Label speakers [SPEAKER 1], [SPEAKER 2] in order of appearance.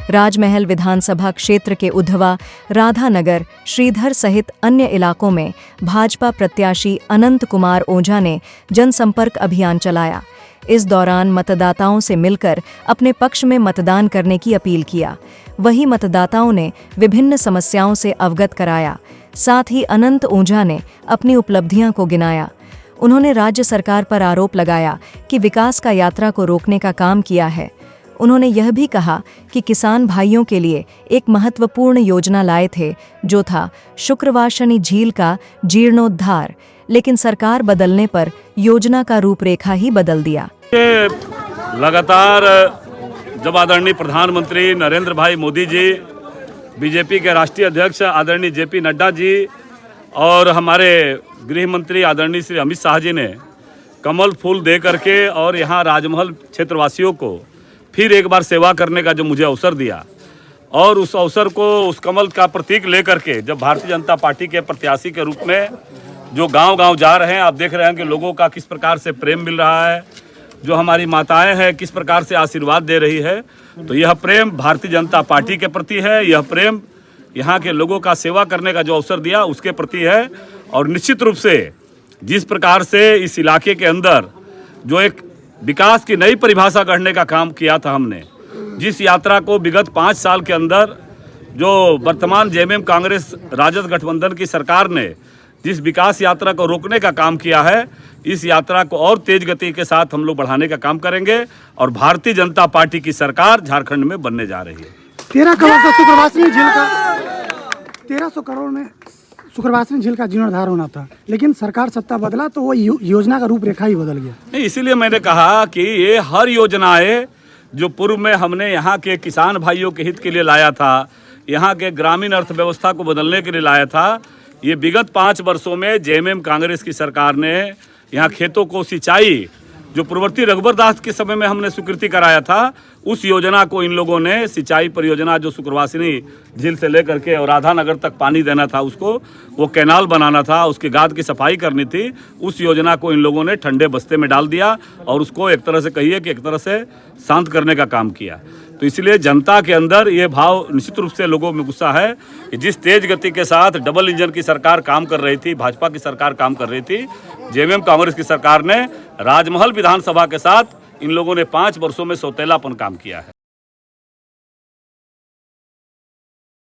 [SPEAKER 1] राजमहल विधानसभा क्षेत्र के उधवा, राधानगर, श्रीधर सहित अन्य इलाकों में भाजपा प्रत्याशी अनंत कुमार ओझा ने जनसंपर्क अभियान चलाया। इस दौरान मतदाताओं से मिलकर अपने पक्ष में मतदान करने की अपील किया। वहीं मतदाताओं ने विभिन्न समस्याओं से अवगत कराया। साथ ही अनंत ओझा ने अपनी उपलब्धियां को गिनाया। उन्होंने राज्य सरकार पर आरोप लगाया कि विकास का यात्रा को रोकने का काम किया है। उन्होंने यह भी कहा कि किसान भाइयों के लिए एक महत्वपूर्ण योजना लाए थे, जो था शुक्रवाशनी झील का जीर्णोद्धार, लेकिन सरकार बदलने पर योजना का रूपरेखा ही बदल दिया।
[SPEAKER 2] लगातार जब आदरणीय प्रधानमंत्री नरेंद्र भाई मोदी जी, बीजेपी के राष्ट्रीय अध्यक्ष आदरणीय जेपी नड्डा जी और हमारे गृह मंत्री आदरणीय श्री अमित शाह जी ने कमल फूल दे करके और यहाँ राजमहल क्षेत्रवासियों को फिर एक बार सेवा करने का जो मुझे अवसर दिया, और उस अवसर को, उस कमल का प्रतीक लेकर के जब भारतीय जनता पार्टी के प्रत्याशी के रूप में जो गांव-गांव जा रहे हैं, आप देख रहे हैं कि लोगों का किस प्रकार से प्रेम मिल रहा है, जो हमारी माताएं हैं किस प्रकार से आशीर्वाद दे रही है। तो यह प्रेम भारतीय जनता पार्टी के प्रति है, यह प्रेम यहाँ के लोगों का सेवा करने का जो अवसर दिया उसके प्रति है। और निश्चित रूप से जिस प्रकार से इस इलाके के अंदर जो एक विकास की नई परिभाषा गढ़ने का काम किया था हमने, जिस यात्रा को विगत 5 साल के अंदर जो वर्तमान जेएमएम कांग्रेस राजद गठबंधन की सरकार ने जिस विकास यात्रा को रोकने का काम किया है, इस यात्रा को और तेज गति के साथ हम लोग बढ़ाने का काम करेंगे और भारतीय जनता पार्टी की सरकार झारखंड में बनने जा रही है।
[SPEAKER 3] 13 करोड़ से शुक्रवासनी झील का 1300 करोड़ में शुक्रवासनी झील का जीर्णोद्धार होना था, लेकिन सरकार सत्ता बदला तो वो योजना का रूपरेखा ही बदल गया।
[SPEAKER 2] नहीं, इसीलिए मैंने कहा कि ये हर योजनाएं जो पूर्व में हमने यहाँ के किसान भाइयों के हित के लिए लाया था, यहाँ के ग्रामीण अर्थव्यवस्था को बदलने के लिए लाया था, ये विगत 5 वर्षों में जेएमएम कांग्रेस की सरकार ने यहाँ खेतों को सिंचाई जो पूर्ववर्ती रघुवर दास के समय में हमने स्वीकृति कराया था, उस योजना को इन लोगों ने सिंचाई परियोजना जो शुक्रवासनी झील से लेकर के और राधानगर तक पानी देना था, उसको वो कैनाल बनाना था, उसकी गाद की सफाई करनी थी, उस योजना को इन लोगों ने ठंडे बस्ते में डाल दिया और उसको एक तरह से कहिए कि एक तरह से शांत करने का काम किया। तो इसलिए जनता के अंदर ये भाव निश्चित रूप से लोगों में गुस्सा है कि जिस तेज गति के साथ डबल इंजन की सरकार काम कर रही थी, भाजपा की सरकार काम कर रही थी, जेएमएम कांग्रेस की सरकार ने राजमहल विधानसभा के साथ इन लोगों ने 5 वर्षों में सौतेलापन काम किया है।